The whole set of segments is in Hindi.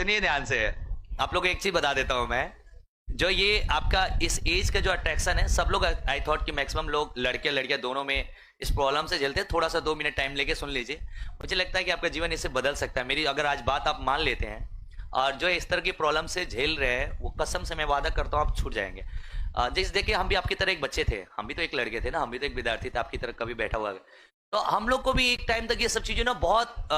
सुनिए ध्यान से, आप लोग को एक चीज बता देता हूं मैं। जो ये आपका इस एज का जो अट्रैक्शन है, सब लोग, आई थॉट कि मैक्सिमम लोग लड़के लड़कियां दोनों में इस प्रॉब्लम से झेलते हैं। थोड़ा सा 2 मिनट टाइम लेके सुन लीजिए। मुझे लगता है कि आपका जीवन इससे बदल सकता है। मेरी अगर आज बात आप मान लेते हैं और जो इस तरह की प्रॉब्लम से झेल रहे हैं, वो कसम से मैं वादा करता हूँ आप छूट जाएंगे। जैसे देखिए, हम भी आपकी तरह एक बच्चे थे, हम भी तो एक लड़के थे ना, हम भी तो एक विद्यार्थी थे आपकी तरह, कभी बैठा हुआ। तो हम लोग को भी एक टाइम तक ये सब चीजें ना बहुत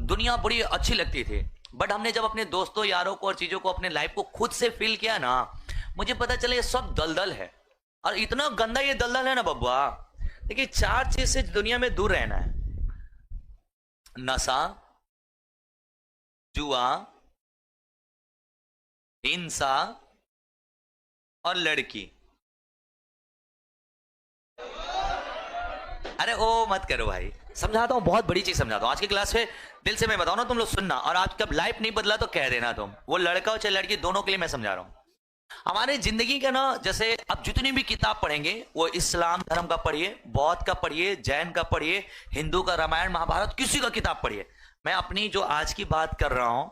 दुनिया बड़ी अच्छी लगती थी। बट हमने जब अपने दोस्तों यारों को और चीजों को, अपने लाइफ को खुद से फील किया ना, मुझे पता चला ये सब दलदल है। और इतना गंदा ये दलदल है ना बब्बा। देखिए, 4 चीज से दुनिया में दूर रहना है: नशा, जुआ, हिंसा और लड़की। अरे ओ मत करो भाई, समझाता हूं, बहुत बड़ी चीज समझाता हूं आज की क्लास में। दिल से मैं बताऊं ना, तुम लोग सुनना। और आज कब लाइफ नहीं बदला तो कह देना तुम, वो लड़का हो चाहे लड़की, दोनों के लिए मैं समझा रहा हूं। हमारे जिंदगी का ना, जैसे अब जितनी भी किताब पढ़ेंगे, वो इस्लाम धर्म का पढ़िए, बौद्ध का पढ़िए, जैन का पढ़िए, हिंदू का रामायण महाभारत, किसी का किताब पढ़िए। मैं अपनी जो आज की बात कर रहा हूं,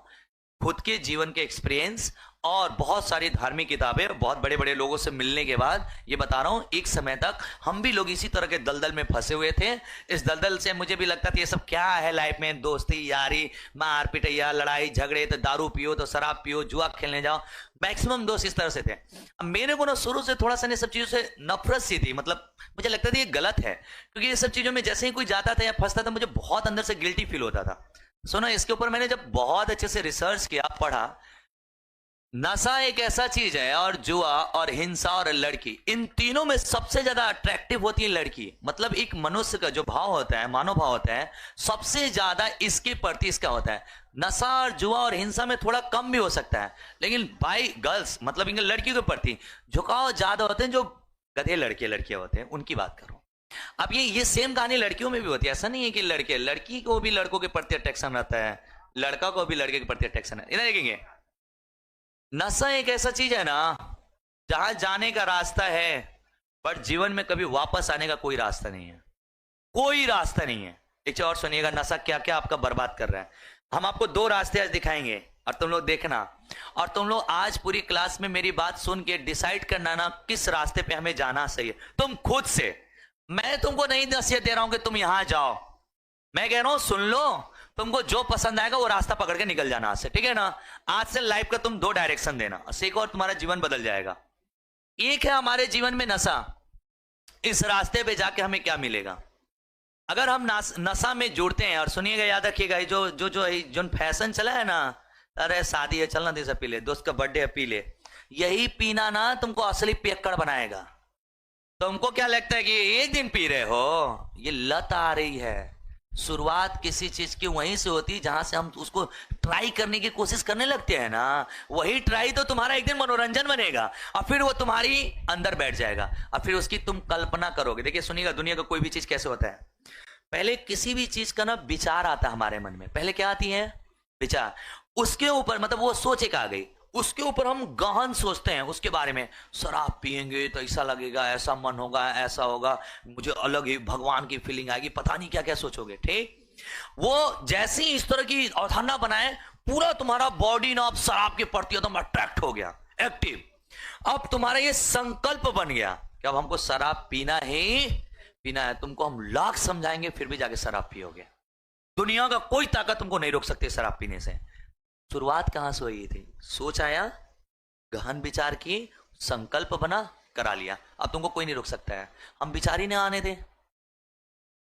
खुद के जीवन के एक्सपीरियंस और बहुत सारी धार्मिक किताबें, बहुत बड़े बड़े लोगों से मिलने के बाद ये बता रहा हूं। एक समय तक हम भी लोग इसी तरह के दलदल में फंसे हुए थे। इस दलदल से मुझे भी लगता था ये सब क्या है लाइफ में, दोस्ती यारी, मार पिटैया, लड़ाई झगड़े, तो दारू पियो तो शराब पियो, जुआ खेलने जाओ। मैक्सिमम दोस्त इस तरह से थे। अब मेरे को ना शुरू से थोड़ा सा इन सब चीजों से नफरत सी थी। मतलब मुझे लगता था ये गलत है, क्योंकि ये सब चीजों में जैसे ही कोई जाता था या फंसता था, मुझे बहुत अंदर से गिल्टी फील होता था। सुनो, इसके ऊपर मैंने जब बहुत अच्छे से रिसर्च किया, पढ़ा, नशा एक ऐसा चीज है, और जुआ और हिंसा और लड़की, इन तीनों में सबसे ज्यादा अट्रैक्टिव होती है लड़की। मतलब एक मनुष्य का जो भाव होता है, मानव भाव होता है, सबसे ज्यादा इसके प्रति इसका होता है। नशा और जुआ और हिंसा में थोड़ा कम भी हो सकता है, लेकिन बाई गर्ल्स, मतलब इनके लड़की के प्रति झुकाव ज्यादा होते हैं। जो गधे लड़के लड़कियां होते हैं उनकी बात करो। अब ये सेम कहानी लड़कियों में भी होती है। ऐसा नहीं है कि लड़की को भी लड़कों के प्रति अट्रैक्शन रहता है, लड़का को भी लड़के के प्रति अट्रैक्शन है। इधर देखेंगे, नशा एक ऐसा चीज है ना, जहां जाने का रास्ता है, बट जीवन में कभी वापस आने का कोई रास्ता नहीं है। कोई रास्ता नहीं है। एक और सुनिएगा, नशा क्या क्या आपका बर्बाद कर रहा है। हम आपको 2 रास्ते आज दिखाएंगे और तुम लोग देखना। और तुम लोग आज पूरी क्लास में मेरी बात सुन के डिसाइड करना ना, किस रास्ते पे हमें जाना सही है, तुम खुद से। मैं तुमको नहीं नसीहत दे रहा हूं कि तुम यहां जाओ, मैं कह रहा हूं सुन लो, तुमको जो पसंद आएगा वो रास्ता पकड़ के निकल जाना आज से, ठीक है ना। आज से लाइफ का तुम 2 डायरेक्शन देना, एक और तुम्हारा जीवन बदल जाएगा। एक है हमारे जीवन में नशा, इस रास्ते पे जाके हमें क्या मिलेगा। अगर हम नशा में जुड़ते हैं, और सुनिएगा, याद रखिएगा, जो जो जो जो फैशन चला है ना, अरे शादी है चलना दे, पी ले, दोस्त का बर्थडे है पी ले, यही पीना ना तुमको असली पियक्कड़ बनाएगा। तुमको क्या लगता है कि एक दिन पी रहे हो, ये लत आ रही है। शुरुआत किसी चीज की वहीं से होती है जहां से हम उसको ट्राई करने की कोशिश करने लगते हैं ना, वही ट्राई तो तुम्हारा एक दिन मनोरंजन बनेगा, और फिर वो तुम्हारी अंदर बैठ जाएगा, और फिर उसकी तुम कल्पना करोगे। देखिए सुनिएगा, दुनिया का कोई भी चीज कैसे होता है, पहले किसी भी चीज का ना विचार आता है हमारे मन में। पहले क्या आती है? विचार। उसके ऊपर, मतलब वो सोच एक आ गई, उसके ऊपर हम गहन सोचते हैं उसके बारे में। शराब पिएंगे तो ऐसा लगेगा, ऐसा मन होगा, ऐसा होगा, मुझे अलग ही भगवान की फीलिंग आएगी, पता नहीं क्या क्या सोचोगे। ठीक, वो जैसे ही इस तरह की अवधारणा बनाए, पूरा तुम्हारा बॉडी ना अब शराब के प्रति एकदम अट्रैक्ट हो गया, एक्टिव। अब तुम्हारा ये संकल्प बन गया कि अब हमको शराब पीना है। तुमको हम लाख समझाएंगे फिर भी जाके शराब पियोगे। दुनिया का कोई ताकत तुमको नहीं रोक सकती शराब पीने से। शुरुआत कहां से हुई थी? सोच आया, गहन विचार की, संकल्प बना, करा लिया। अब तुमको कोई नहीं रोक सकता है। हम विचार ही नहीं आने दे।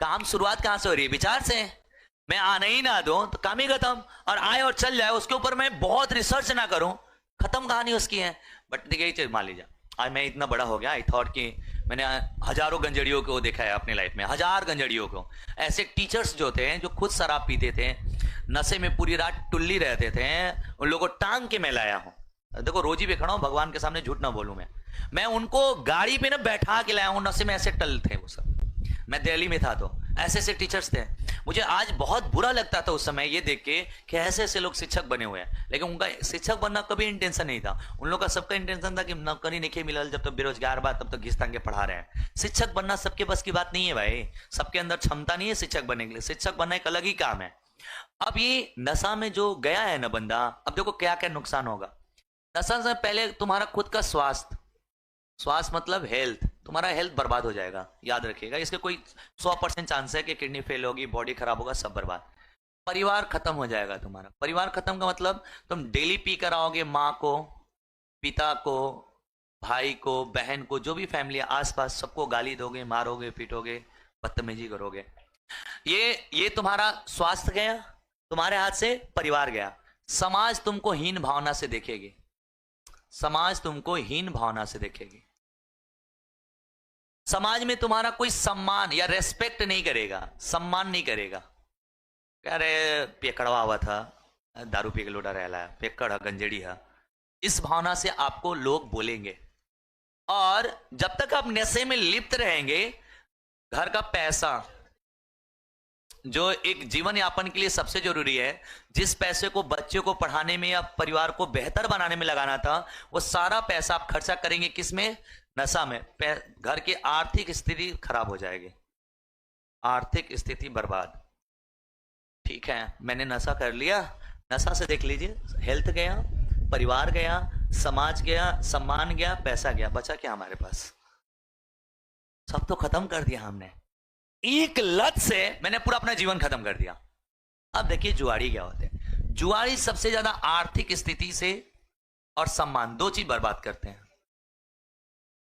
काम शुरुआत कहां से हो रही है? विचार से। मैं आने ही ना दूं तो काम ही खत्म, और आए और चल जाए, उसके ऊपर मैं बहुत रिसर्च ना करूं, खत्म कहानी उसकी है। बट देखिए, मान लीजिए आज मैं इतना बड़ा हो गया, आई थॉट कि मैंने हजारों गंजड़ियों को देखा है अपने लाइफ में, 1000 गंजड़ियों को। ऐसे टीचर्स जो थे, जो खुद शराब पीते थे, नशे में पूरी रात टुल्ली रहते थे, उन लोगों को टांग के मैं लाया हूं। देखो रोजी पे खड़ा हूं, भगवान के सामने झूठ ना बोलूं मैं उनको गाड़ी पे ना बैठा के लाया हूं। नशे में ऐसे टल थे वो सब। मैं दिल्ली में था तो ऐसे ऐसे टीचर्स थे। मुझे आज बहुत बुरा लगता था उस समय ये देख के कि ऐसे ऐसे लोग शिक्षक बने हुए हैं, लेकिन उनका शिक्षक बनना कभी इंटेंशन नहीं था। उन लोग का सबका इंटेंशन था कि नौकरी नहीं मिलल, जब तक बेरोजगार बात तब तक घिस तांगे पढ़ा रहे हैं। शिक्षक बनना सबके बस की बात नहीं है भाई, सबके अंदर क्षमता नहीं है शिक्षक बनने के लिए। शिक्षक बनना एक अलग ही काम है। अब ये नशा में जो गया है ना बंदा, अब देखो क्या क्या नुकसान होगा। नशा से पहले तुम्हारा खुद का स्वास्थ्य, स्वास्थ्य मतलब हेल्थ, तुम्हारा हेल्थ बर्बाद हो जाएगा, याद रखिएगा। इसके कोई 100% चांस है कि किडनी फेल होगी, बॉडी खराब होगा, सब बर्बाद। परिवार खत्म हो जाएगा तुम्हारा। परिवार खत्म का मतलब तुम डेली पी कर आओगे, माँ को, पिता को, भाई को, बहन को, जो भी फैमिली है आसपास, सबको गाली दोगे, मारोगे, पीटोगे, बदतमीजी करोगे। ये तुम्हारा स्वास्थ्य गया, तुम्हारे हाथ से परिवार गया। समाज तुमको हीन भावना से देखेगी, समाज तुमको हीन भावना से देखेगी। समाज में तुम्हारा कोई सम्मान या रेस्पेक्ट नहीं करेगा, सम्मान नहीं करेगा। अरे पेकड़वा हुआ था, दारू पी के लोटा रहला है, पेकड़ गंजेड़ी है, इस भावना से आपको लोग बोलेंगे। और जब तक आप नशे में लिप्त रहेंगे, घर का पैसा जो एक जीवन यापन के लिए सबसे जरूरी है, जिस पैसे को बच्चे को पढ़ाने में या परिवार को बेहतर बनाने में लगाना था, वो सारा पैसा आप खर्चा करेंगे किसमें? नशा में। घर की आर्थिक स्थिति खराब हो जाएगी, आर्थिक स्थिति बर्बाद। ठीक है, मैंने नशा कर लिया, नशा से देख लीजिए, हेल्थ गया, परिवार गया, समाज गया, सम्मान गया, पैसा गया, बचा क्या हमारे पास? सब तो खत्म कर दिया हमने। एक लत से मैंने पूरा अपना जीवन खत्म कर दिया। अब देखिए जुआरी क्या होते हैं। जुआरी सबसे ज्यादा आर्थिक स्थिति से और सम्मान, दो चीज बर्बाद करते हैं।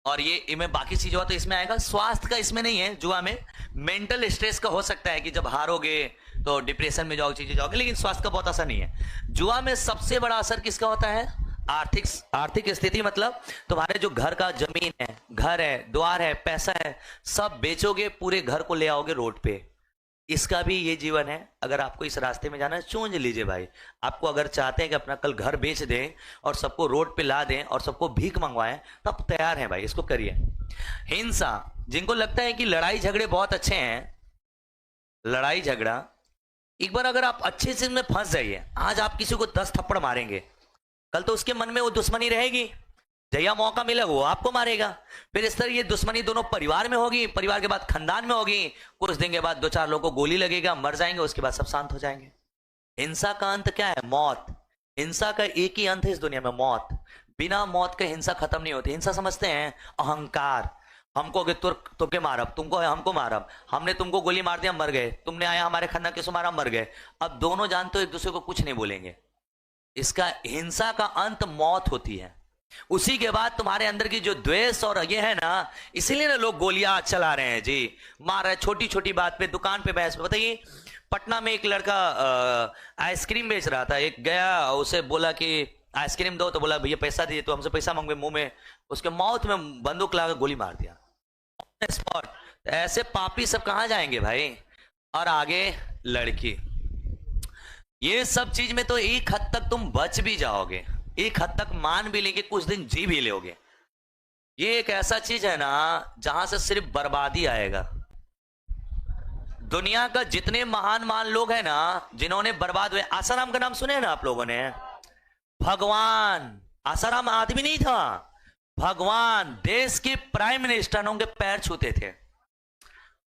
और ये इनमें बाकी चीजें हो तो इसमें आएगा, स्वास्थ्य का इसमें नहीं है। जुआ में मेंटल स्ट्रेस का हो सकता है कि जब हारोगे तो डिप्रेशन में जाओगे, चीजें जाओगे, लेकिन स्वास्थ्य का बहुत असर नहीं है। जुआ में सबसे बड़ा असर किसका होता है? आर्थिक स्थिति। मतलब तुम्हारे जो घर का जमीन है, घर है, द्वार है, पैसा है, सब बेचोगे, पूरे घर को ले आओगे रोड पे। इसका भी ये जीवन है। अगर आपको इस रास्ते में जाना है, चूंज लीजिए भाई। आपको अगर चाहते हैं कि अपना कल घर बेच दें और सबको रोड पे ला दें और सबको भीख मंगवाएं, तो आप तैयार हैं भाई, इसको करिए। हिंसा, जिनको लगता है कि लड़ाई झगड़े बहुत अच्छे हैं, लड़ाई झगड़ा, एक बार अगर आप अच्छे से में फंस जाइए, आज आप किसी को 10 थप्पड़ मारेंगे, कल तो उसके मन में वो दुश्मनी रहेगी, जया मौका मिले वो आपको मारेगा। फिर इस तरह ये दुश्मनी दोनों परिवार में होगी, परिवार के बाद खानदान में होगी, कुछ दिन के बाद 2-4 लोगों को गोली लगेगा, मर जाएंगे, उसके बाद सब शांत हो जाएंगे। हिंसा का अंत क्या है? मौत। हिंसा का एक ही अंत है इस दुनिया में, मौत। बिना मौत के हिंसा खत्म नहीं होती। हिंसा समझते हैं अहंकार, हमको तुमके मारब, तुमको हमको मारब, हमने तुमको गोली मार दिया, मर गए, तुमने आया हमारे खानदान किसको मारा, मर गए। अब दोनों जानते हो एक दूसरे को कुछ नहीं बोलेंगे। इसका हिंसा का अंत मौत होती है। उसी के बाद तुम्हारे अंदर की जो द्वेष और ये है ना, इसीलिए ना लोग गोलियां चला रहे हैं जी, मार रहे, छोटी छोटी बात पे, दुकान पे बहस। बताइए, पटना में एक लड़का आइसक्रीम बेच रहा था, एक गया, उसे बोला कि आइसक्रीम दो, तो बोला भैया पैसा दीजिए, तो हमसे पैसा मांगे, मुंह में उसके माउथ में बंदूक लगा गोली मार दिया, स्पॉट। ऐसे पापी सब कहां जाएंगे भाई? और आगे लड़की, ये सब चीज में तो एक हद तक तुम बच भी जाओगे, एक हद तक मान भी लेंगे, कुछ दिन जी भी लोगे। ये एक ऐसा चीज है ना जहां से सिर्फ बर्बादी आएगा। दुनिया का जितने महान महान लोग हैं ना, जिन्होंने बर्बाद हुए, आसाराम का नाम सुने हैं ना आप लोगों ने? भगवान, आसाराम आदमी नहीं था, भगवान देश के प्राइम मिनिस्टरों के पैर छूते थे,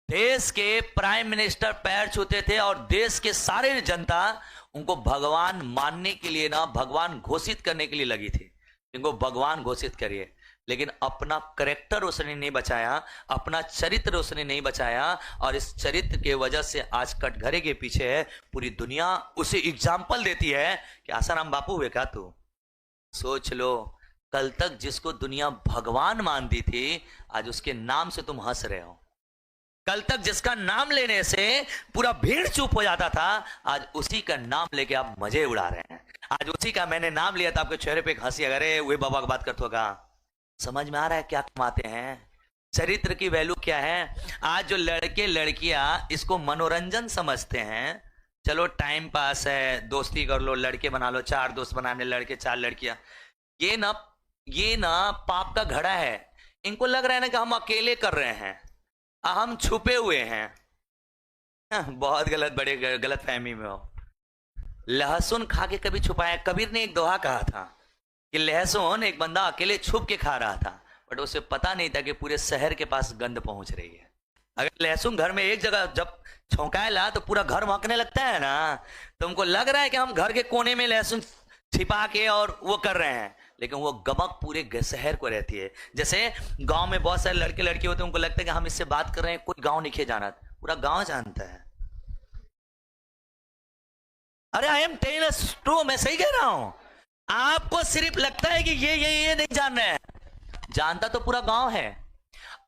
देश के प्राइम मिनिस्टर पैर छूते थे, और देश के सारे जनता उनको भगवान मानने के लिए ना, भगवान घोषित करने के लिए लगी थी। इनको भगवान घोषित करिए, लेकिन अपना करेक्टर उसने नहीं बचाया, अपना चरित्र उसने नहीं बचाया, और इस चरित्र के वजह से आज कटघरे के पीछे है। पूरी दुनिया उसे एग्जाम्पल देती है कि आसाराम बापू हुए क्या तू? सोच लो, कल तक जिसको दुनिया भगवान मानती थी, आज उसके नाम से तुम हंस रहे हो। कल तक जिसका नाम लेने से पूरा भीड़ चुप हो जाता था, आज उसी का नाम लेके आप मजे उड़ा रहे हैं। आज उसी का मैंने नाम लिया था, आपके चेहरे पे एक हंसी, अरे वे बाबा की बात करते होगा। समझ में आ रहा है क्या कमाते हैं? चरित्र की वैल्यू क्या है? आज जो लड़के लड़कियां इसको मनोरंजन समझते हैं, चलो टाइम पास है, दोस्ती कर लो, लड़के बना लो, 4 दोस्त बनाने, लड़के 4 लड़कियां, ये ना पाप का घड़ा है। इनको लग रहा है ना कि हम अकेले कर रहे हैं, हम छुपे हुए हैं। बहुत गलत, बड़े गलत फहमी में हो। लहसुन खा के कभी छुपाया? कबीर ने एक दोहा कहा था कि लहसुन एक बंदा अकेले छुप के खा रहा था, बट उसे पता नहीं था कि पूरे शहर के पास गंध पहुंच रही है। अगर लहसुन घर में एक जगह जब छौंकाएला तो पूरा घर महकने लगता है ना, तो हमको लग रहा है कि हम घर के कोने में लहसुन छिपा के और वो कर रहे हैं, लेकिन वो गमक पूरे शहर को रहती है। जैसे गांव में बहुत सारे लड़के लड़की होते हैं, उनको लगता है कि हम इससे बात कर रहे हैं, कोई गांव नहीं जाना, पूरा गांव जानता है। अरे आई एम टेलिंग ट्रू, मैं सही कह रहा हूं। आपको सिर्फ लगता है कि ये नहीं जान रहे हैं, जानता तो पूरा गांव है।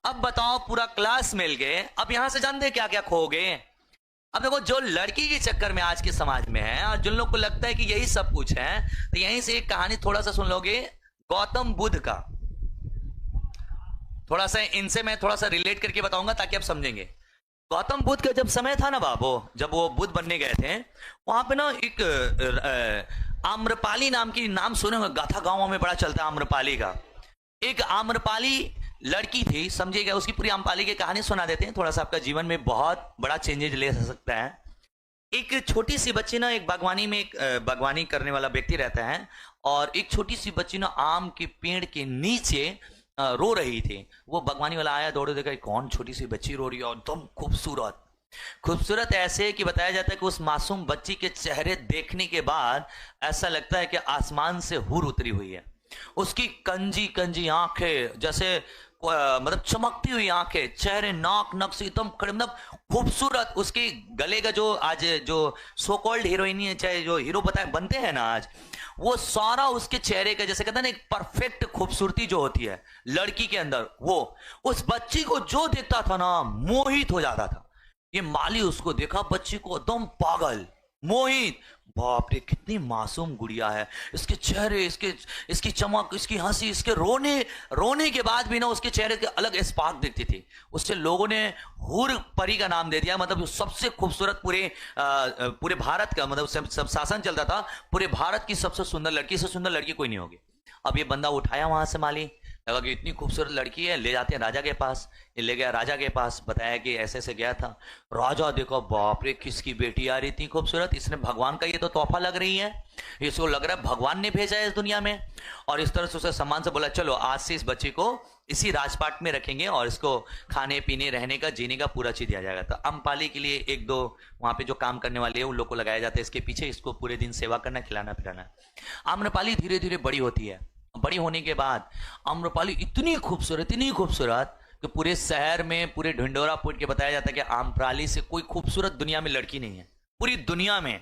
अब बताओ, पूरा क्लास मिल गए, अब यहां से जानते क्या क्या खोगे। अब देखो, जो लड़की के चक्कर में आज के समाज में है और जिन लोग को लगता है कि यही सब कुछ है, तो यहीं से एक कहानी थोड़ा सा सुन लोगे गौतम बुद्ध का। थोड़ा सा इनसे मैं थोड़ा सा रिलेट करके बताऊंगा ताकि आप समझेंगे। गौतम बुद्ध का जब समय था ना बाबू, जब वो बुद्ध बनने गए थे, वहां पे ना एक आम्रपाली नाम की, नाम सुने होंगे, गाथा गांवों में बड़ा चलता है आम्रपाली का। एक आम्रपाली लड़की थी, समझिएगा, उसकी पूरी आम्रपाली की कहानी सुना देते हैं, थोड़ा सा आपका जीवन में बहुत बड़ा चेंजेज ले सकता है। एक छोटी सी बच्ची ना, एक बागवानी में, एक बागवानी करने वाला व्यक्ति रहता है, और एक छोटी सी बच्ची ना आम के पेड़ के नीचे रो रही थी। वो बागवानी वाला आया, दौड़े, देखा कौन छोटी सी बच्ची रो रही है, एकदम खूबसूरत खूबसूरत, ऐसे कि बताया जाता है कि उस मासूम बच्ची के चेहरे देखने के बाद ऐसा लगता है कि आसमान से हूर उतरी हुई है। उसकी कंजी कंजी आंखें, जैसे मतलब चमकती हुई आंखें, चेहरे, नाक नक से एकदम मतलब खूबसूरत। उसके गले का जो आज जो सो कॉल्ड हीरोइन है, चाहे जो हीरो बनते हैं ना आज, वो सारा उसके चेहरे का, जैसे कहते हैं ना, एक परफेक्ट खूबसूरती जो होती है लड़की के अंदर, वो उस बच्ची को जो देखता था ना, मोहित हो जाता था। ये माली उसको देखा, बच्ची को एकदम पागल, मोहित, बाप रे कितनी मासूम गुड़िया है, इसके चेहरे, इसकी चमक, इसकी हंसी, इसके रोने के बाद भी ना उसके चेहरे के अलग स्पार्क दिखती थी। उससे लोगों ने हूर परी का नाम दे दिया, मतलब सबसे खूबसूरत पूरे भारत का, मतलब सब शासन चलता था, पूरे भारत की सबसे सुंदर लड़की से सुंदर लड़की कोई नहीं होगी। अब ये बंदा उठाया वहां से माली, लगा कि इतनी खूबसूरत लड़की है, ले जाते हैं राजा के पास। ये ले गया राजा के पास, बताया कि ऐसे ऐसे गया था। राजा देखो, बाप रे किसकी बेटी आ रही थी खूबसूरत, इसने भगवान का ये तो तोहफा लग रही है, इसको लग रहा है भगवान ने भेजा है इस दुनिया में। और इस तरह से उसे सम्मान से बोला, चलो आज से इस बच्ची को इसी राजपाट में रखेंगे और इसको खाने पीने, रहने का, जीने का पूरा चीज दिया जाएगा। तो अम्पाली के लिए एक दो वहां पे जो काम करने वाले हैं उन लोग को लगाया जाता है इसके पीछे, इसको पूरे दिन सेवा करना, खिलाना पिलाना। आम्रपाली धीरे धीरे बड़ी होती है। बड़ी होने के बाद आम्रपाली इतनी खूबसूरत कि पूरे शहर में, पूरे ढिंडोरापुर के, बताया जाता है कि आम्रपाली से कोई खूबसूरत दुनिया में लड़की नहीं है, पूरी दुनिया में।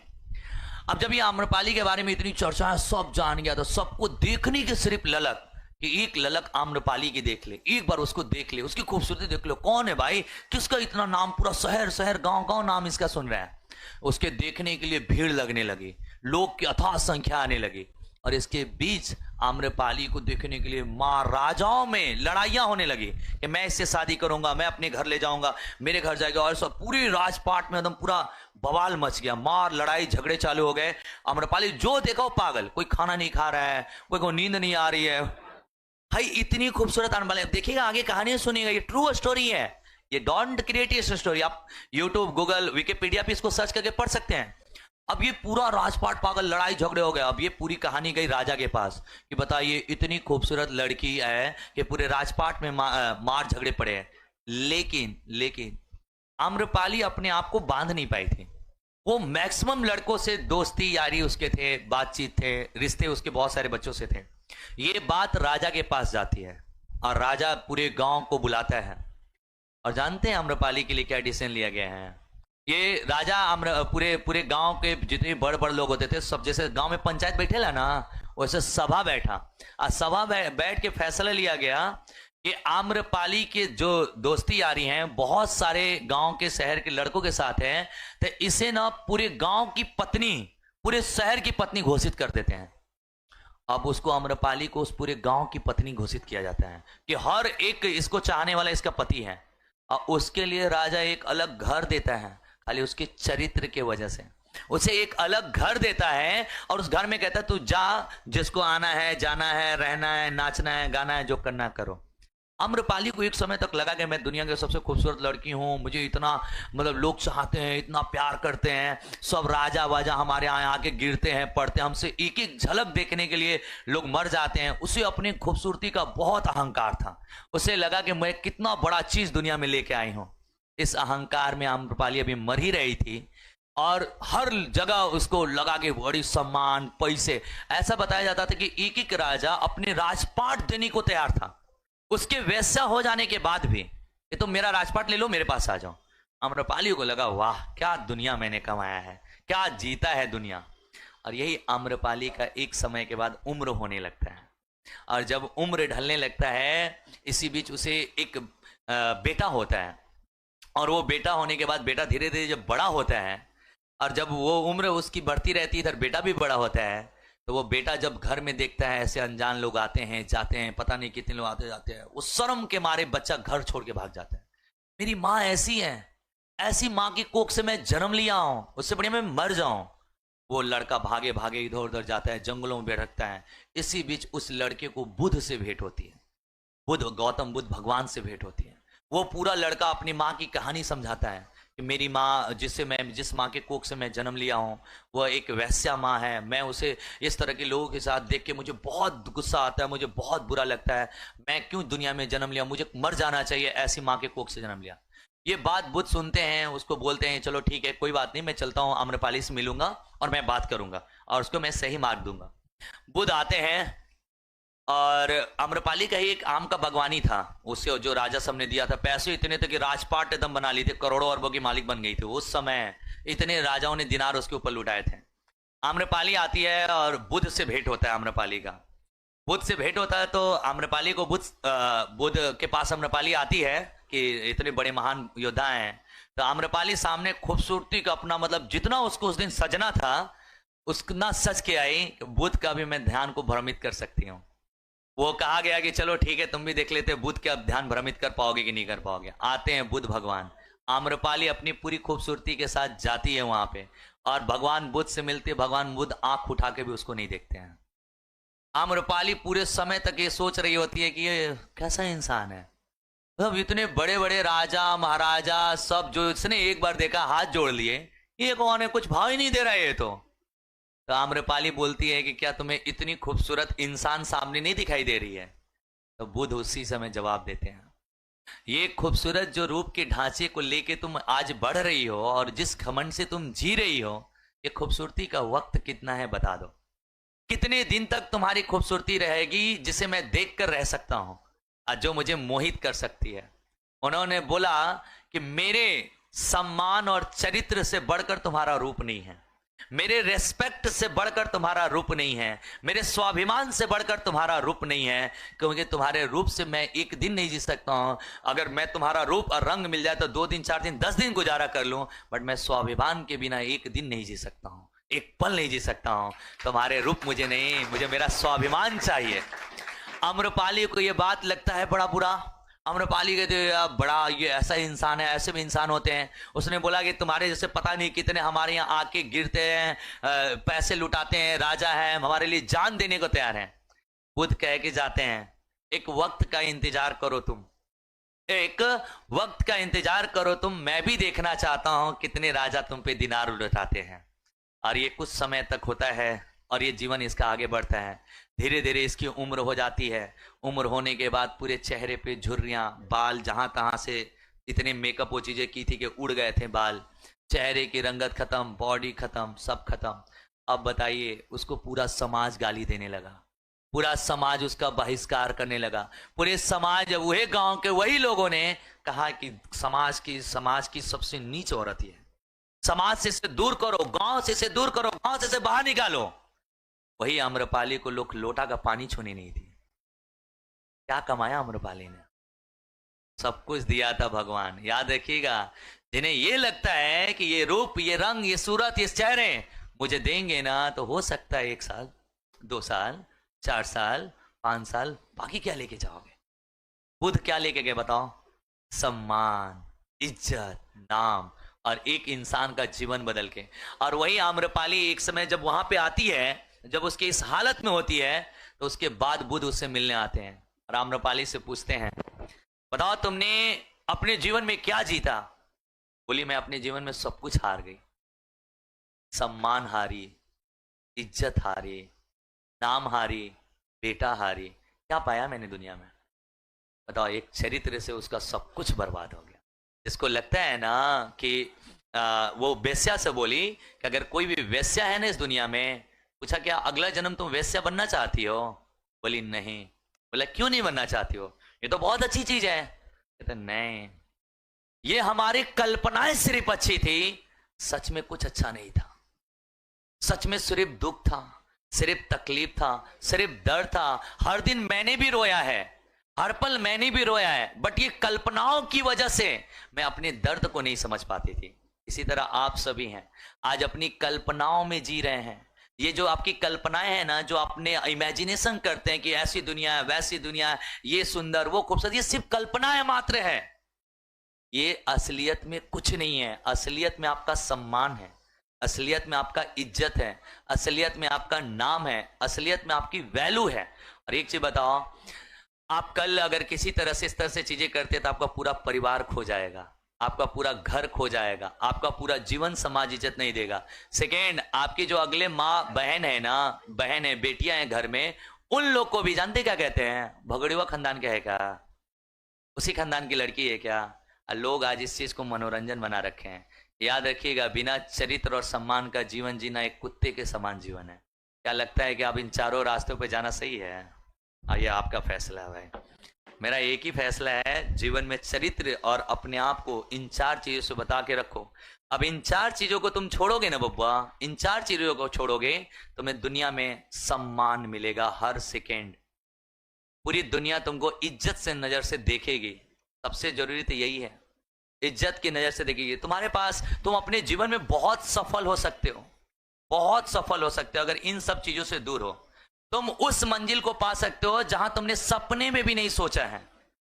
अब जब ये आम्रपाली के बारे में इतनी चर्चा है, सब जान गया, तो सबको देखने की सिर्फ ललक, कि एक ललक आम्रपाली की देख ले, एक बार उसको देख ले, उसकी खूबसूरती देख लो, कौन है भाई, किसका इतना नाम, पूरा शहर शहर गांव गांव नाम इसका सुन रहा है। उसके देखने के लिए भीड़ लगने लगी, लोग की अथाह संख्या आने लगी। और इसके बीच आम्रपाली को देखने के लिए महाराजाओं में लड़ाइयां होने लगी कि मैं इससे शादी करूंगा, मैं अपने घर ले जाऊंगा, मेरे घर जाएगा, और सब पूरी राजपाट में एकदम पूरा बवाल मच गया, मार लड़ाई झगड़े चालू हो गए। आम्रपाली जो देखा वो पागल, कोई खाना नहीं खा रहा है, कोई को नींद नहीं आ रही है भाई, इतनी खूबसूरत आम्रपाली। देखिएगा आगे कहानी सुनिएगा, ये ट्रू स्टोरी है, ये डोंट क्रिएट ये स्टोरी। आप यूट्यूब, गूगल, विकिपीडिया पे इसको सर्च करके पढ़ सकते हैं। अब ये पूरा राजपाट पागल, लड़ाई झगड़े हो गए। अब ये पूरी कहानी गई राजा के पास कि बताइए इतनी खूबसूरत लड़की है कि पूरे राजपाट में मार झगड़े पड़े हैं, लेकिन आम्रपाली अपने आप को बांध नहीं पाई थी। वो मैक्सिमम लड़कों से दोस्ती यारी उसके थे, बातचीत थे, रिश्ते उसके बहुत सारे बच्चों से थे। ये बात राजा के पास जाती है और राजा पूरे गांव को बुलाता है। और जानते हैं आम्रपाली के लिए क्या डिसीजन लिया गया है? ये राजा पूरे गांव के जितने बड़ बड़ लोग होते थे सब, जैसे गांव में पंचायत बैठे ला ना, वैसे सभा बैठा और सभा बैठ के फैसला लिया गया कि आम्रपाली के जो दोस्ती यारी हैं बहुत सारे गांव के, शहर के लड़कों के साथ हैं, तो इसे ना पूरे गांव की पत्नी, पूरे शहर की पत्नी घोषित कर देते हैं। अब उसको, आम्रपाली को, उस पूरे गांव की पत्नी घोषित किया जाता है कि हर एक इसको चाहने वाला इसका पति है। और उसके लिए राजा एक अलग घर देता है, खाली उसके चरित्र के वजह से उसे एक अलग घर देता है। और उस घर में कहता है तू जा, जिसको आना है, जाना है, रहना है, नाचना है, गाना है, जो करना करो। आम्रपाली को एक समय तक लगा कि मैं दुनिया की सबसे खूबसूरत लड़की हूं, मुझे इतना, मतलब लोग चाहते हैं, इतना प्यार करते हैं, सब राजा वाजा हमारे यहाँ आके गिरते हैं, पढ़ते हैं, हमसे एक एक झलक देखने के लिए लोग मर जाते हैं। उसे अपनी खूबसूरती का बहुत अहंकार था, उसे लगा कि मैं कितना बड़ा चीज दुनिया में लेके आई हूं। इस अहंकार में आम्रपाली अभी मर ही रही थी, और हर जगह उसको लगा के बड़ी सम्मान पैसे, ऐसा बताया जाता था कि एक एक राजा अपने राजपाट देने को तैयार था। उसके वैसा हो जाने के बाद भी, ये तो मेरा राजपाट ले लो, मेरे पास आ जाओ। आम्रपाली को लगा वाह क्या दुनिया मैंने कमाया है, क्या जीता है दुनिया। और यही आम्रपाली का एक समय के बाद उम्र होने लगता है, और जब उम्र ढलने लगता है, इसी बीच उसे एक बेटा होता है। और वो बेटा होने के बाद बेटा धीरे धीरे जब बड़ा होता है, और जब वो उम्र उसकी बढ़ती रहती है, इधर बेटा भी बड़ा होता है, तो वो बेटा जब घर में देखता है ऐसे अनजान लोग आते हैं जाते हैं, पता नहीं कितने लोग आते जाते हैं, वो शर्म के मारे बच्चा घर छोड़ के भाग जाता है। मेरी माँ ऐसी है, ऐसी माँ की कोख से मैं जन्म लिया हूं, उससे बढ़िया मैं मर जाऊं। वो लड़का भागे भागे इधर उधर जाता है, जंगलों में भटकता है। इसी बीच उस लड़के को बुद्ध से भेंट होती है, बुद्ध, गौतम बुद्ध भगवान से भेंट होती है। वो पूरा लड़का अपनी माँ की कहानी समझाता है कि मेरी माँ, जिस माँ के कोख से मैं जन्म लिया हूँ, वह एक वैश्या माँ है। मैं उसे इस तरह के लोगों के साथ देख के मुझे बहुत गुस्सा आता है, मुझे बहुत बुरा लगता है। मैं क्यों दुनिया में जन्म लिया, मुझे मर जाना चाहिए, ऐसी माँ के कोख से जन्म लिया। ये बात बुद्ध सुनते हैं, उसको बोलते हैं चलो ठीक है कोई बात नहीं, मैं चलता हूँ आम्रपाली से मिलूंगा और मैं बात करूंगा और उसको मैं सही मार्ग दूंगा। बुद्ध आते हैं, और आम्रपाली का ही एक आम का बागवानी था, उसे जो राजा सब ने दिया था, पैसे इतने थे कि राजपाट एकदम बना लिए थे, करोड़ों अरबों की मालिक बन गई थी उस समय। इतने राजाओं ने दिनार उसके ऊपर लुटाए थे। आम्रपाली आती है और बुद्ध से भेंट होता है आम्रपाली का। बुद्ध से भेंट होता है तो आम्रपाली को बुद्ध के पास आम्रपाली आती है कि इतने बड़े महान योद्धा हैं। तो आम्रपाली सामने खूबसूरती का अपना मतलब जितना उसको उस दिन सजना था, उतना सच के आई, बुद्ध का भी मैं ध्यान को भ्रमित कर सकती हूँ। वो कहा गया कि चलो ठीक है तुम भी देख लेते बुद्ध के अब ध्यान भ्रमित कर पाओगे कि नहीं कर पाओगे। आते हैं बुद्ध भगवान, आम्रपाली अपनी पूरी खूबसूरती के साथ जाती है वहां पे, और भगवान बुद्ध से मिलती है। भगवान बुद्ध आंख उठा के भी उसको नहीं देखते हैं। आम्रपाली पूरे समय तक ये सोच रही होती है कि ये कैसा इंसान है, अब इतने बड़े बड़े राजा महाराजा सब जो इसने एक बार देखा हाथ जोड़ लिए, ये कौन है, कुछ भाव ही नहीं दे रहा है ये तो आम्रपाली बोलती है कि क्या तुम्हें इतनी खूबसूरत इंसान सामने नहीं दिखाई दे रही है। तो बुद्ध उसी समय जवाब देते हैं, ये खूबसूरत जो रूप के ढांचे को लेके तुम आज बढ़ रही हो और जिस घमंड से तुम जी रही हो, ये खूबसूरती का वक्त कितना है बता दो। कितने दिन तक तुम्हारी खूबसूरती रहेगी जिसे मैं देख कर रह सकता हूं, और जो मुझे मोहित कर सकती है। उन्होंने बोला कि मेरे सम्मान और चरित्र से बढ़कर तुम्हारा रूप नहीं है, मेरे रेस्पेक्ट से बढ़कर तुम्हारा रूप नहीं है, मेरे स्वाभिमान से बढ़कर तुम्हारा रूप नहीं है, क्योंकि तुम्हारे रूप से मैं एक दिन नहीं जी सकता हूं। अगर मैं तुम्हारा रूप और रंग मिल जाए तो 2 दिन 4 दिन 10 दिन गुजारा कर लूं, बट मैं स्वाभिमान के बिना एक दिन नहीं जी सकता हूं, एक पल नहीं जी सकता हूं। तुम्हारे रूप मुझे नहीं, मुझे मेरा स्वाभिमान चाहिए। आम्रपाली को यह बात लगता है बड़ा बुरा। आम्रपाली कहते बड़ा ये ऐसा इंसान है, ऐसे भी इंसान होते हैं। उसने बोला कि तुम्हारे जैसे पता नहीं कितने हमारे यहाँ आके गिरते हैं, पैसे लुटाते हैं, राजा है, हमारे लिए जान देने को तैयार हैं। बुद्ध कह के जाते हैं एक वक्त का इंतजार करो तुम, एक वक्त का इंतजार करो तुम, मैं भी देखना चाहता हूं कितने राजा तुम पे दिनार लुटाते हैं। और ये कुछ समय तक होता है और ये जीवन इसका आगे बढ़ता है। धीरे धीरे इसकी उम्र हो जाती है। उम्र होने के बाद पूरे चेहरे पे झुर्रियां, बाल जहां तहां से इतने मेकअप वो चीजें की थी कि उड़ गए थे बाल, चेहरे की रंगत खत्म, बॉडी खत्म, सब खत्म। अब बताइए, उसको पूरा समाज गाली देने लगा, पूरा समाज उसका बहिष्कार करने लगा। पूरे समाज, वही गांव के वही लोगों ने कहा कि समाज की सबसे नीच औरत ये है, समाज से इसे दूर करो, गांव से इसे दूर करो, गांव से इसे बाहर निकालो। वही आम्रपाली को लोग लोटा का पानी छूने नहीं दिए। क्या कमाया आम्रपाली ने, सब कुछ दिया था भगवान। याद रखिएगा, जिन्हें ये लगता है कि ये रूप, ये रंग, ये सूरत, ये चेहरे मुझे देंगे ना, तो हो सकता है 1 साल, 2 साल, 4 साल, 5 साल, बाकी क्या लेके जाओगे। बुद्ध क्या लेके गए बताओ? सम्मान, इज्जत, नाम, और एक इंसान का जीवन बदल के। और वही आम्रपाली एक समय जब वहां पे आती है, जब उसके इस हालत में होती है, तो उसके बाद बुद्ध उससे मिलने आते हैं और आम्रपाली से पूछते हैं, बताओ तुमने अपने जीवन में क्या जीता? बोली, मैं अपने जीवन में सब कुछ हार गई, सम्मान हारी, इज्जत हारी, नाम हारी, बेटा हारी, क्या पाया मैंने दुनिया में? बताओ, एक चरित्र से उसका सब कुछ बर्बाद हो गया। जिसको लगता है ना कि वो वेश्या से बोली कि अगर कोई भी वेश्या है ना इस दुनिया में, पूछा क्या अगला जन्म तुम वेश्या बनना चाहती हो? बोली नहीं। बोला क्यों नहीं बनना चाहती हो? ये तो बहुत अच्छी चीज है। कहते नहीं, ये हमारी कल्पनाएं सिर्फ अच्छी थी, सच में कुछ अच्छा नहीं था। सच में सिर्फ दुख था, सिर्फ तकलीफ था, सिर्फ दर्द था। हर दिन मैंने भी रोया है, हर पल मैंने भी रोया है, बट ये कल्पनाओं की वजह से मैं अपने दर्द को नहीं समझ पाती थी। इसी तरह आप सभी हैं, आज अपनी कल्पनाओं में जी रहे हैं। ये जो आपकी कल्पनाएं हैं ना, जो अपने इमेजिनेशन करते हैं कि ऐसी दुनिया है, वैसी दुनिया है, ये सुंदर, वो खूबसूरत, ये सिर्फ कल्पनाएं मात्र है। ये असलियत में कुछ नहीं है। असलियत में आपका सम्मान है, असलियत में आपका इज्जत है, असलियत में आपका नाम है, असलियत में आपकी वैल्यू है। और एक चीज बताओ, आप कल अगर किसी तरह से इस तरह से चीजें करते तो आपका पूरा परिवार खो जाएगा, आपका पूरा घर खो जाएगा, आपका पूरा जीवन समाज इज्जत नहीं देगा। सेकेंड, आपकी जो अगले माँ बहन है ना, बहन है, बेटियां हैं घर में, उन लोग को भी जानते क्या कहते हैं? भगड़ुआ खानदान का है क्या? उसी खानदान की लड़की है क्या? लोग आज इस चीज को मनोरंजन बना रखे हैं। याद रखिएगा, बिना चरित्र और सम्मान का जीवन जीना एक कुत्ते के समान जीवन है। क्या लगता है कि आप इन चारों रास्तों पे जाना सही है? ये आपका फैसला है भाई। मेरा एक ही फैसला है, जीवन में चरित्र और अपने आप को इन चार चीजों से बता के रखो। अब इन चार चीजों को तुम छोड़ोगे ना बब्बा, इन चार चीजों को छोड़ोगे, तुम्हें दुनिया में सम्मान मिलेगा हर सेकेंड। पूरी दुनिया तुमको इज्जत से नजर से देखेगी। सबसे जरूरी तो यही है, इज्जत की नजर से देखेगी। तुम्हारे पास, तुम अपने जीवन में बहुत सफल हो सकते हो, बहुत सफल हो सकते हो अगर इन सब चीजों से दूर हो। तुम उस मंजिल को पा सकते हो जहां तुमने सपने में भी नहीं सोचा है।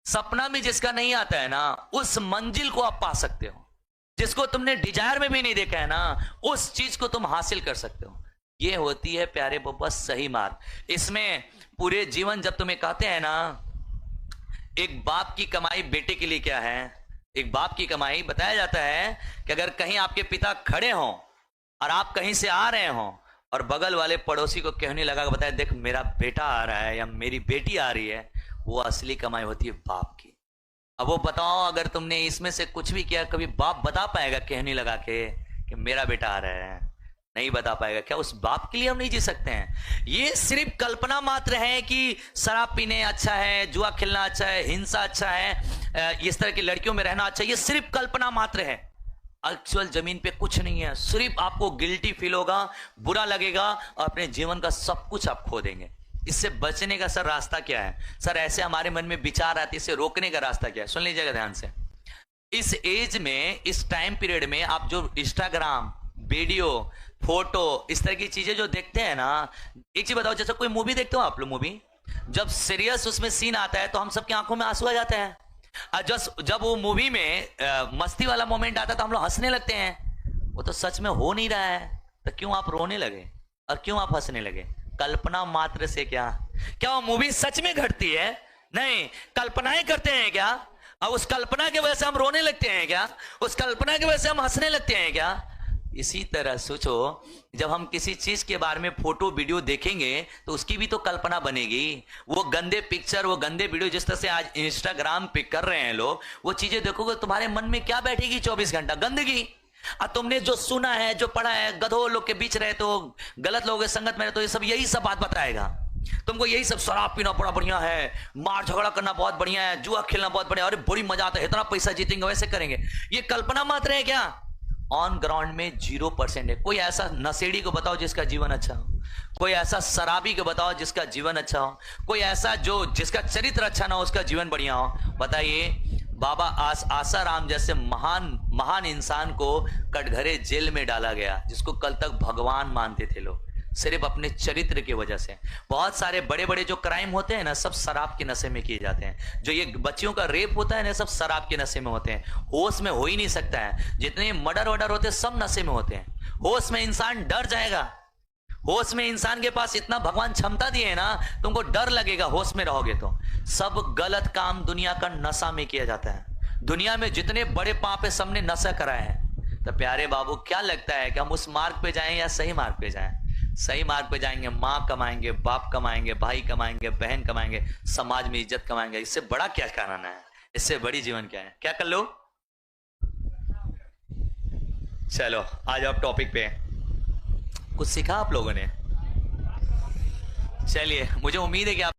सपना भी जिसका नहीं आता है ना, उस मंजिल को आप पा सकते हो। जिसको तुमने डिजायर में भी नहीं देखा है ना, उस चीज को तुम हासिल कर सकते हो। ये होती है प्यारे बब्बा सही मार्ग। इसमें पूरे जीवन जब तुम्हें कहते हैं ना, एक बाप की कमाई बेटे के लिए क्या है? एक बाप की कमाई बताया जाता है कि अगर कहीं आपके पिता खड़े हों और आप कहीं से आ रहे हों और बगल वाले पड़ोसी को कहने लगा, बताया देख मेरा बेटा आ रहा है या मेरी बेटी आ रही है, वो असली कमाई होती है बाप की। अब वो बताओ, अगर तुमने इसमें से कुछ भी किया, कभी बाप बता पाएगा कहने लगा के कि मेरा बेटा आ रहा है? नहीं बता पाएगा। क्या उस बाप के लिए हम नहीं जी सकते हैं? ये सिर्फ कल्पना मात्र है कि शराब पीने अच्छा है, जुआ खेलना अच्छा है, हिंसा अच्छा है, इस तरह की लड़कियों में रहना अच्छा है, ये सिर्फ कल्पना मात्र है। एक्चुअल जमीन पे कुछ नहीं है। सिर्फ आपको गिल्टी फील होगा, बुरा लगेगा और अपने जीवन का सब कुछ आप खो देंगे। इससे बचने का सर रास्ता क्या है? सर ऐसे हमारे मन में विचार आते, इसे रोकने का रास्ता क्या है? सुन लीजिएगा ध्यान से। इस एज में, इस टाइम पीरियड में आप जो इंस्टाग्राम, वीडियो, फोटो, इस तरह की चीजें जो देखते हैं ना, एक चीज बताओ, जैसे कोई मूवी देखते हो आप लोग, मूवी जब सीरियस उसमें सीन आता है तो हम सबकी आंखों में आंसू आ जाते हैं। जब वो मूवी में मस्ती वाला मोमेंट आता है तो हम लोग हंसने लगते हैं। वो तो सच में हो नहीं रहा है, तो क्यों आप रोने लगे और क्यों आप हंसने लगे? कल्पना मात्र से क्या क्या वो मूवी सच में घटती है? नहीं, कल्पनाएं करते हैं क्या? और उस कल्पना की वजह से हम रोने लगते हैं क्या? उस कल्पना की वजह से हम हंसने लगते हैं क्या? इसी तरह सोचो, जब हम किसी चीज के बारे में फोटो वीडियो देखेंगे तो उसकी भी तो कल्पना बनेगी। वो गंदे पिक्चर, वो गंदे वीडियो जिस तरह से आज इंस्टाग्राम पे कर रहे हैं लोग, वो चीजें देखोगे तुम्हारे मन में क्या बैठेगी? 24 घंटा गंदगी। और तुमने जो सुना है, जो पढ़ा है, गधों लोग के बीच रहे तो, गलत लोगों के संगत में रहे तो, ये सब यही सब बात बताएगा तुमको। यही सब, शराब पीना बड़ा बढ़िया है, मार झगड़ा करना बहुत बढ़िया है, जुआ खेलना बहुत बढ़िया, अरे बड़ी मजा आता है, इतना पैसा जीतेंगे, वैसे करेंगे। ये कल्पना मात्र है क्या? ऑन ग्राउंड में 0% है। कोई ऐसा नशेड़ी को बताओ जिसका जीवन अच्छा हो, कोई ऐसा शराबी को बताओ जिसका जीवन अच्छा हो, कोई ऐसा जो जिसका चरित्र अच्छा ना हो उसका जीवन बढ़िया हो। बताइए, बाबा आसाराम जैसे महान महान इंसान को कटघरे जेल में डाला गया, जिसको कल तक भगवान मानते थे लोग, सिर्फ अपने चरित्र की वजह से। बहुत सारे बड़े बड़े जो क्राइम होते हैं ना, सब शराब के नशे में किए जाते हैं। जो ये बच्चियों का रेप होता है ना, सब शराब के नशे में होते हैं। होश में हो ही नहीं सकता है। जितने मर्डर वर्डर होते हैं सब नशे में होते हैं। होश में इंसान डर जाएगा। होश में इंसान के पास इतना भगवान क्षमता दिए है ना, तुमको डर लगेगा होश में रहोगे तो। सब गलत काम दुनिया का नशा में किया जाता है। दुनिया में जितने बड़े पाप है सबने नशा कराया है। तो प्यारे बाबू, क्या लगता है कि हम उस मार्ग पे जाएं या सही मार्ग पे जाएं? सही मार्ग पे जाएंगे, माँ कमाएंगे, बाप कमाएंगे, भाई कमाएंगे, बहन कमाएंगे, समाज में इज्जत कमाएंगे। इससे बड़ा क्या कारण है? इससे बड़ी जीवन क्या है? क्या कर लो? चलो आज आप टॉपिक पे कुछ सीखा आप लोगों ने? चलिए मुझे उम्मीद है कि आप